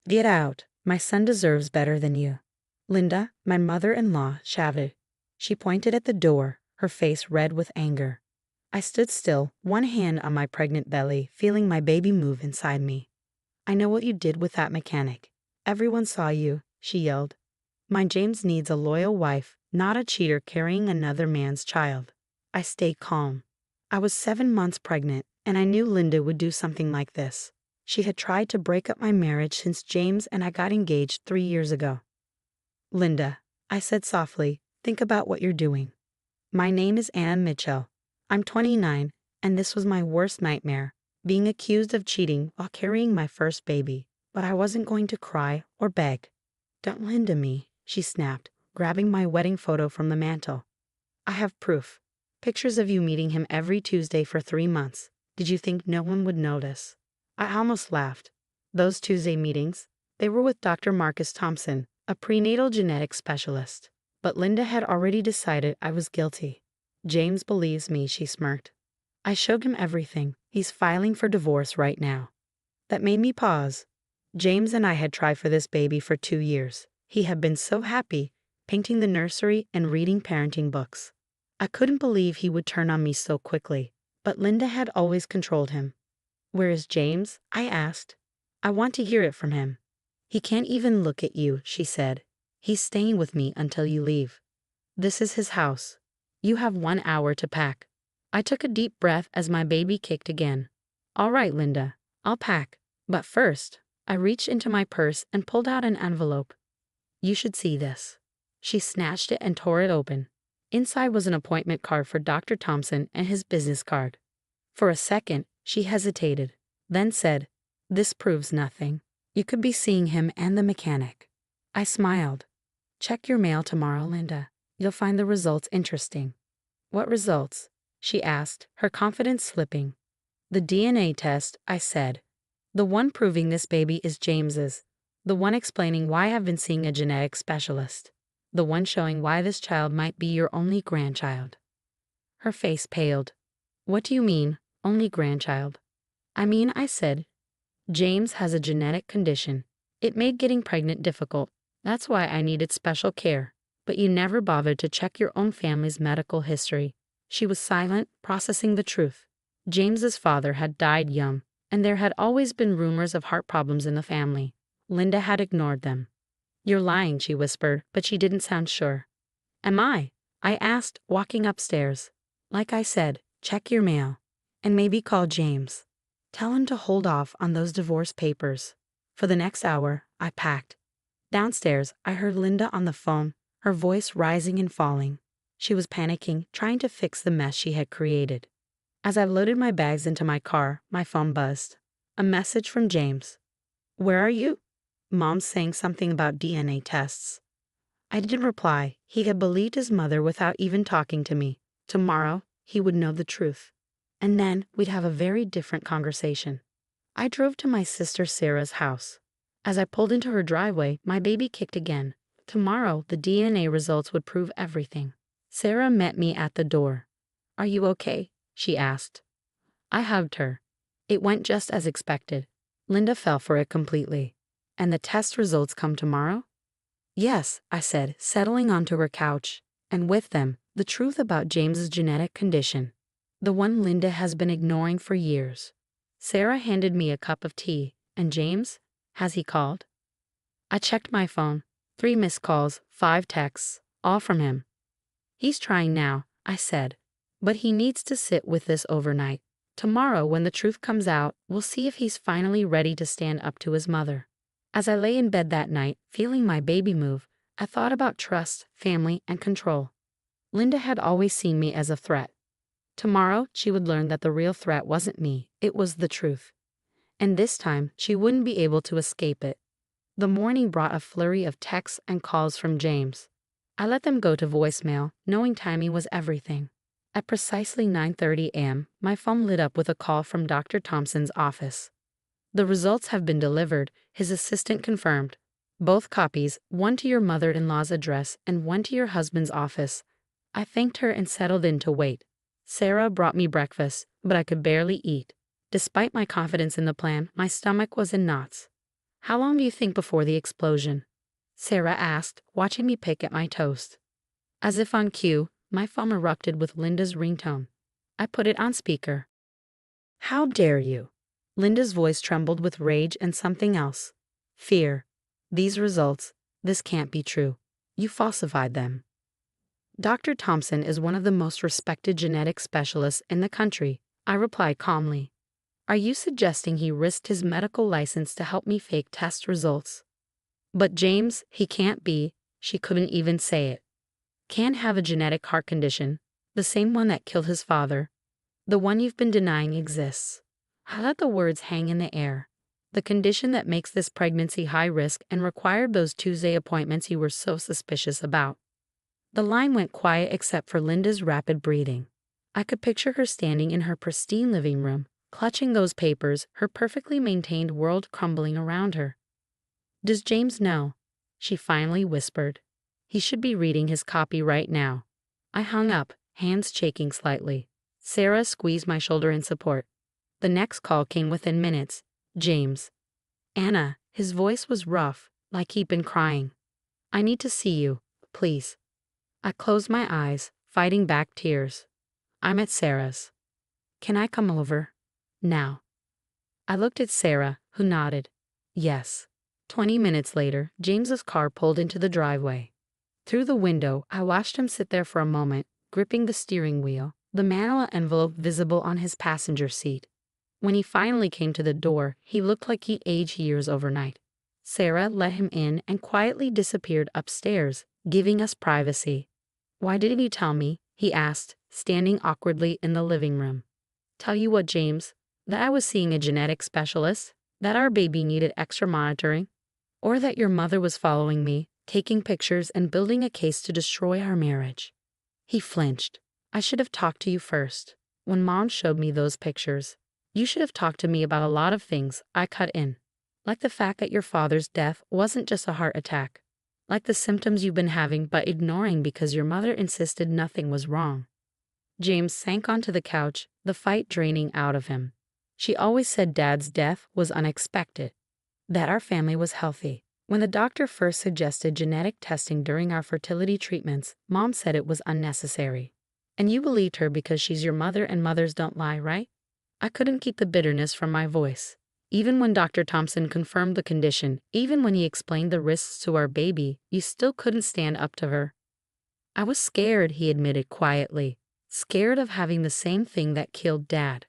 Get out. My son deserves better than you. Linda, my mother-in-law, shouted. She pointed at the door, her face red with anger. I stood still, one hand on my pregnant belly, feeling my baby move inside me. I know what you did with that mechanic. Everyone saw you, she yelled. My James needs a loyal wife, not a cheater carrying another man's child. I stayed calm. I was 7 months pregnant, and I knew Linda would do something like this. She had tried to break up my marriage since James and I got engaged 3 years ago. Linda, I said softly, think about what you're doing. My name is Anna Mitchell. I'm 29, and this was my worst nightmare, being accused of cheating while carrying my first baby. But I wasn't going to cry or beg. Don't Linda me, she snapped, grabbing my wedding photo from the mantel. I have proof. Pictures of you meeting him every Tuesday for 3 months. Did you think no one would notice? I almost laughed. Those Tuesday meetings, they were with Dr. Marcus Thompson, a prenatal genetics specialist. But Linda had already decided I was guilty. James believes me, she smirked. I showed him everything. He's filing for divorce right now. That made me pause. James and I had tried for this baby for 2 years. He had been so happy, painting the nursery and reading parenting books. I couldn't believe he would turn on me so quickly, but Linda had always controlled him. Where is James? I asked. I want to hear it from him. He can't even look at you, she said. He's staying with me until you leave. This is his house. You have 1 hour to pack. I took a deep breath as my baby kicked again. All right, Linda, I'll pack. But first, I reached into my purse and pulled out an envelope. You should see this. She snatched it and tore it open. Inside was an appointment card for Dr. Thompson and his business card. For a second, she hesitated, then said, This proves nothing. You could be seeing him and the mechanic. I smiled. Check your mail tomorrow, Linda. You'll find the results interesting. What results? She asked, her confidence slipping. The DNA test, I said. The one proving this baby is James's. The one explaining why I've been seeing a genetic specialist. The one showing why this child might be your only grandchild. Her face paled. What do you mean, only grandchild? I said. James has a genetic condition. It made getting pregnant difficult. That's why I needed special care. But you never bothered to check your own family's medical history. She was silent, processing the truth. James's father had died young, and there had always been rumors of heart problems in the family. Linda had ignored them. You're lying, she whispered, but she didn't sound sure. Am I? I asked, walking upstairs. Like I said, check your mail. And maybe call James. Tell him to hold off on those divorce papers. For the next hour, I packed. Downstairs, I heard Linda on the phone, her voice rising and falling. She was panicking, trying to fix the mess she had created. As I loaded my bags into my car, my phone buzzed. A message from James. Where are you? Mom's saying something about DNA tests. I didn't reply. He had believed his mother without even talking to me. Tomorrow, he would know the truth. And then we'd have a very different conversation. I drove to my sister Sarah's house. As I pulled into her driveway, my baby kicked again. Tomorrow, the DNA results would prove everything. Sarah met me at the door. Are you okay? She asked. I hugged her. It went just as expected. Linda fell for it completely. And the test results come tomorrow? Yes, I said, settling onto her couch. And with them, the truth about James's genetic condition. The one Linda has been ignoring for years. Sarah handed me a cup of tea. And James? Has he called? I checked my phone. 3 missed calls, 5 texts, all from him. He's trying now, I said. But he needs to sit with this overnight. Tomorrow, when the truth comes out, we'll see if he's finally ready to stand up to his mother. As I lay in bed that night, feeling my baby move, I thought about trust, family, and control. Linda had always seen me as a threat. Tomorrow, she would learn that the real threat wasn't me, it was the truth. And this time, she wouldn't be able to escape it. The morning brought a flurry of texts and calls from James. I let them go to voicemail, knowing timing was everything. At precisely 9:30 a.m., my phone lit up with a call from Dr. Thompson's office. The results have been delivered, his assistant confirmed. Both copies, one to your mother-in-law's address and one to your husband's office. I thanked her and settled in to wait. Sarah brought me breakfast, but I could barely eat. Despite my confidence in the plan, my stomach was in knots. How long do you think before the explosion? Sarah asked, watching me pick at my toast. As if on cue, my phone erupted with Linda's ringtone. I put it on speaker. How dare you? Linda's voice trembled with rage and something else. Fear. These results. This can't be true. You falsified them. Dr. Thompson is one of the most respected genetic specialists in the country, I replied calmly. Are you suggesting he risked his medical license to help me fake test results? But James, he can't be, she couldn't even say it. Can't have a genetic heart condition, the same one that killed his father, the one you've been denying exists. I let the words hang in the air. The condition that makes this pregnancy high risk and required those Tuesday appointments you were so suspicious about. The line went quiet except for Linda's rapid breathing. I could picture her standing in her pristine living room, clutching those papers, her perfectly maintained world crumbling around her. Does James know? She finally whispered. He should be reading his copy right now. I hung up, hands shaking slightly. Sarah squeezed my shoulder in support. The next call came within minutes. James. Anna, his voice was rough, like he'd been crying. I need to see you, please. I closed my eyes, fighting back tears. I'm at Sarah's. Can I come over? Now. I looked at Sarah, who nodded. Yes. 20 minutes later, James's car pulled into the driveway. Through the window, I watched him sit there for a moment, gripping the steering wheel, the manila envelope visible on his passenger seat. When he finally came to the door, he looked like he aged years overnight. Sarah let him in and quietly disappeared upstairs, giving us privacy. Why didn't you tell me? He asked, standing awkwardly in the living room. Tell you what, James? That I was seeing a genetic specialist? That our baby needed extra monitoring? Or that your mother was following me, taking pictures and building a case to destroy our marriage? He flinched. I should have talked to you first. When Mom showed me those pictures, you should have talked to me about a lot of things, I cut in. Like the fact that your father's death wasn't just a heart attack. Like the symptoms you've been having but ignoring because your mother insisted nothing was wrong. James sank onto the couch, the fight draining out of him. She always said Dad's death was unexpected. That our family was healthy. When the doctor first suggested genetic testing during our fertility treatments, Mom said it was unnecessary. And you believed her because she's your mother and mothers don't lie, right? I couldn't keep the bitterness from my voice. Even when Dr. Thompson confirmed the condition, even when he explained the risks to our baby, you still couldn't stand up to her. I was scared, he admitted quietly. Scared of having the same thing that killed Dad.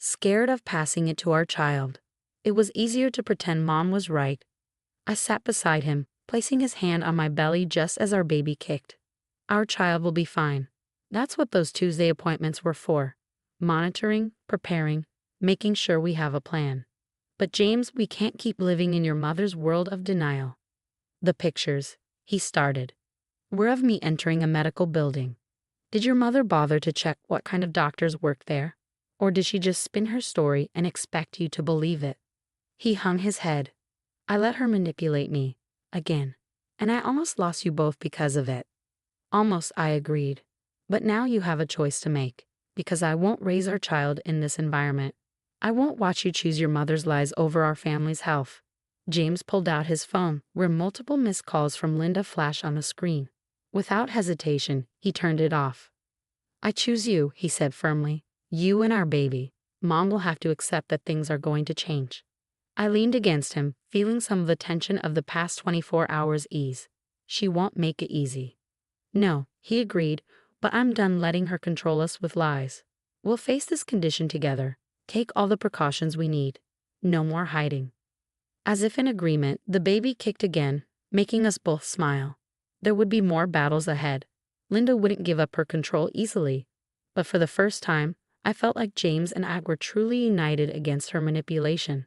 Scared of passing it to our child. It was easier to pretend Mom was right. I sat beside him, placing his hand on my belly just as our baby kicked. Our child will be fine. That's what those Tuesday appointments were for. Monitoring, preparing, making sure we have a plan. But James, we can't keep living in your mother's world of denial. The pictures, he started, were of me entering a medical building. Did your mother bother to check what kind of doctors worked there? Or did she just spin her story and expect you to believe it? He hung his head. I let her manipulate me, again, and I almost lost you both because of it. Almost, I agreed. But now you have a choice to make, because I won't raise our child in this environment. I won't watch you choose your mother's lies over our family's health. James pulled out his phone, where multiple missed calls from Linda flashed on the screen. Without hesitation, he turned it off. I choose you, he said firmly. You and our baby. Mom will have to accept that things are going to change. I leaned against him, feeling some of the tension of the past 24 hours ease. She won't make it easy. No, he agreed, but I'm done letting her control us with lies. We'll face this condition together. Take all the precautions we need. No more hiding. As if in agreement, the baby kicked again, making us both smile. There would be more battles ahead. Linda wouldn't give up her control easily. But for the first time, I felt like James and I were truly united against her manipulation.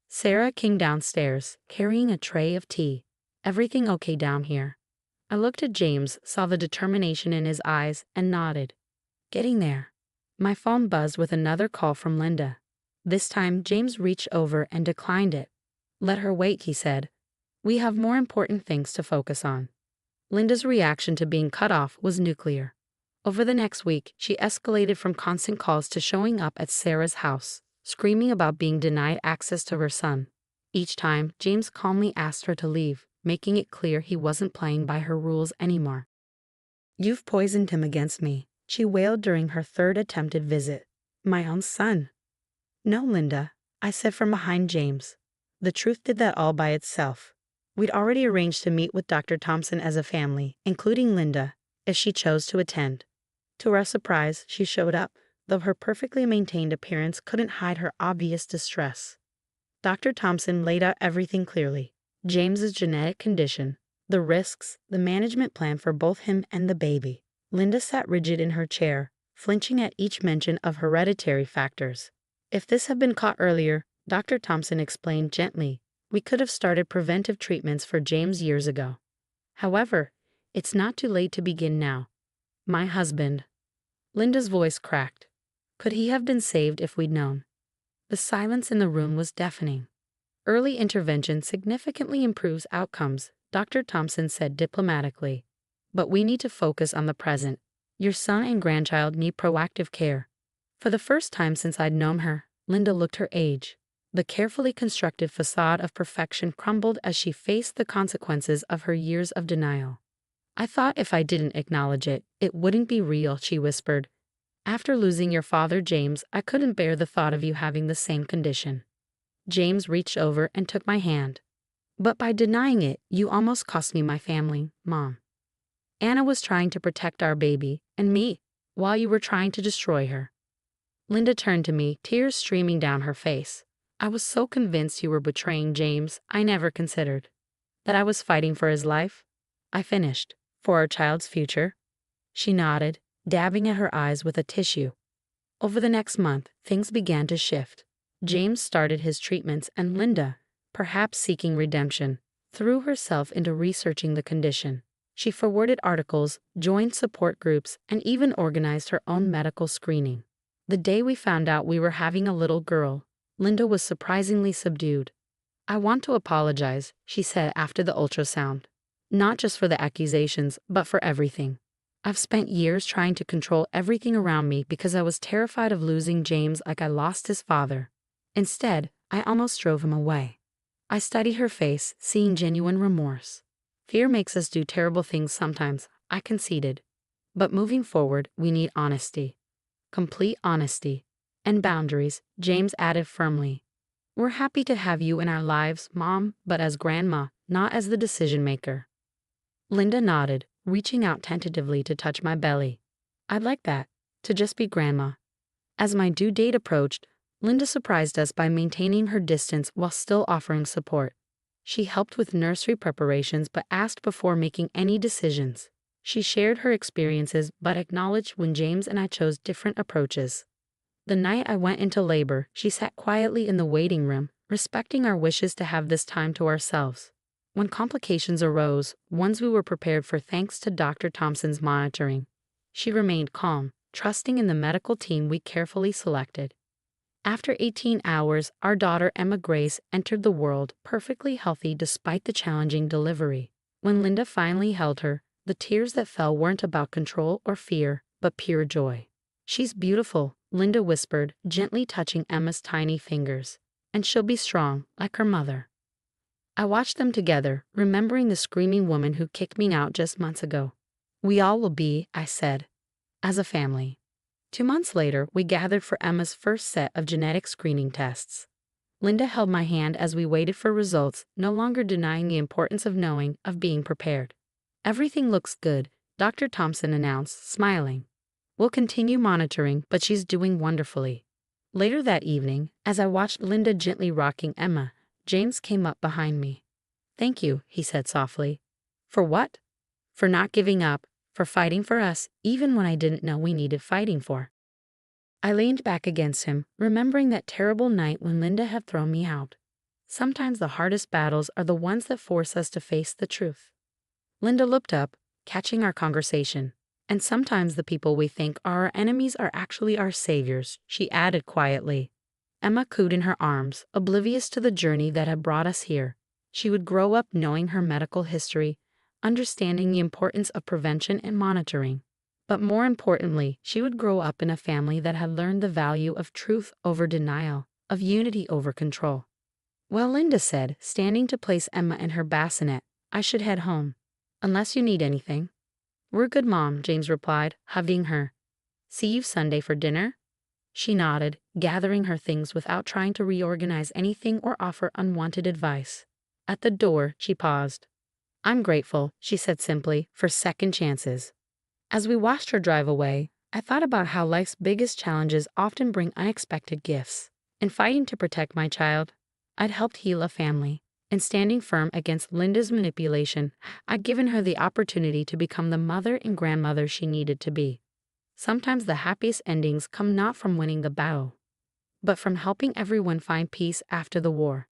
Sarah came downstairs, carrying a tray of tea. Everything okay down here? I looked at James, saw the determination in his eyes, and nodded. Getting there. My phone buzzed with another call from Linda. This time, James reached over and declined it. Let her wait, he said. We have more important things to focus on. Linda's reaction to being cut off was nuclear. Over the next week, she escalated from constant calls to showing up at Sarah's house, screaming about being denied access to her son. Each time, James calmly asked her to leave, making it clear he wasn't playing by her rules anymore. "You've poisoned him against me," she wailed during her third attempted visit. "My own son." "No, Linda," I said from behind James. "The truth did that all by itself. We'd already arranged to meet with Dr. Thompson as a family, including Linda, if she chose to attend." To our surprise, she showed up, though her perfectly maintained appearance couldn't hide her obvious distress. Dr. Thompson laid out everything clearly: James's genetic condition, the risks, the management plan for both him and the baby. Linda sat rigid in her chair, flinching at each mention of hereditary factors. "If this had been caught earlier," Dr. Thompson explained gently, "we could have started preventive treatments for James years ago. However, it's not too late to begin now. My husband." Linda's voice cracked. "Could he have been saved if we'd known?" The silence in the room was deafening. "Early intervention significantly improves outcomes," Dr. Thompson said diplomatically. "But we need to focus on the present. Your son and grandchild need proactive care." For the first time since I'd known her, Linda looked her age. The carefully constructed facade of perfection crumbled as she faced the consequences of her years of denial. "I thought if I didn't acknowledge it, it wouldn't be real," she whispered. "After losing your father, James, I couldn't bear the thought of you having the same condition." James reached over and took my hand. "But by denying it, you almost cost me my family, Mom. Anna was trying to protect our baby, and me, while you were trying to destroy her." Linda turned to me, tears streaming down her face. "I was so convinced you were betraying James, I never considered that I was fighting for his life," I finished. "For our child's future." She nodded, dabbing at her eyes with a tissue. Over the next month, things began to shift. James started his treatments, and Linda, perhaps seeking redemption, threw herself into researching the condition. She forwarded articles, joined support groups, and even organized her own medical screening. The day we found out we were having a little girl, Linda was surprisingly subdued. "I want to apologize," she said after the ultrasound. "Not just for the accusations, but for everything. I've spent years trying to control everything around me because I was terrified of losing James like I lost his father. Instead, I almost drove him away." I studied her face, seeing genuine remorse. "Fear makes us do terrible things sometimes," I conceded. "But moving forward, we need honesty. Complete honesty. And boundaries," James added firmly. "We're happy to have you in our lives, Mom, but as grandma, not as the decision maker." Linda nodded, reaching out tentatively to touch my belly. "I'd like that, to just be grandma." As my due date approached, Linda surprised us by maintaining her distance while still offering support. She helped with nursery preparations but asked before making any decisions. She shared her experiences but acknowledged when James and I chose different approaches. The night I went into labor, she sat quietly in the waiting room, respecting our wishes to have this time to ourselves. When complications arose, ones we were prepared for thanks to Dr. Thompson's monitoring, she remained calm, trusting in the medical team we carefully selected. After 18 hours, our daughter Emma Grace entered the world perfectly healthy despite the challenging delivery. When Linda finally held her, the tears that fell weren't about control or fear, but pure joy. "She's beautiful," Linda whispered, gently touching Emma's tiny fingers. "And she'll be strong, like her mother." I watched them together, remembering the screaming woman who kicked me out just months ago. "We all will be," I said, "as a family." 2 months later, we gathered for Emma's first set of genetic screening tests. Linda held my hand as we waited for results, no longer denying the importance of knowing, of being prepared. "Everything looks good," Dr. Thompson announced, smiling. "We'll continue monitoring, but she's doing wonderfully." Later that evening, as I watched Linda gently rocking Emma, James came up behind me. "Thank you," he said softly. "For what?" "For not giving up, for fighting for us, even when I didn't know we needed fighting for." I leaned back against him, remembering that terrible night when Linda had thrown me out. Sometimes the hardest battles are the ones that force us to face the truth. Linda looked up, catching our conversation. "And sometimes the people we think are our enemies are actually our saviors," she added quietly. Emma cooed in her arms, oblivious to the journey that had brought us here. She would grow up knowing her medical history, understanding the importance of prevention and monitoring. But more importantly, she would grow up in a family that had learned the value of truth over denial, of unity over control. Well, Linda said, standing to place Emma in her bassinet, I should head home. Unless you need anything. We're good, Mom, James replied, hugging her. See you Sunday for dinner? She nodded, gathering her things without trying to reorganize anything or offer unwanted advice. At the door, she paused. I'm grateful, she said simply, for second chances. As we watched her drive away, I thought about how life's biggest challenges often bring unexpected gifts. In fighting to protect my child, I'd helped heal a family. In standing firm against Linda's manipulation, I'd given her the opportunity to become the mother and grandmother she needed to be. Sometimes the happiest endings come not from winning the battle, but from helping everyone find peace after the war.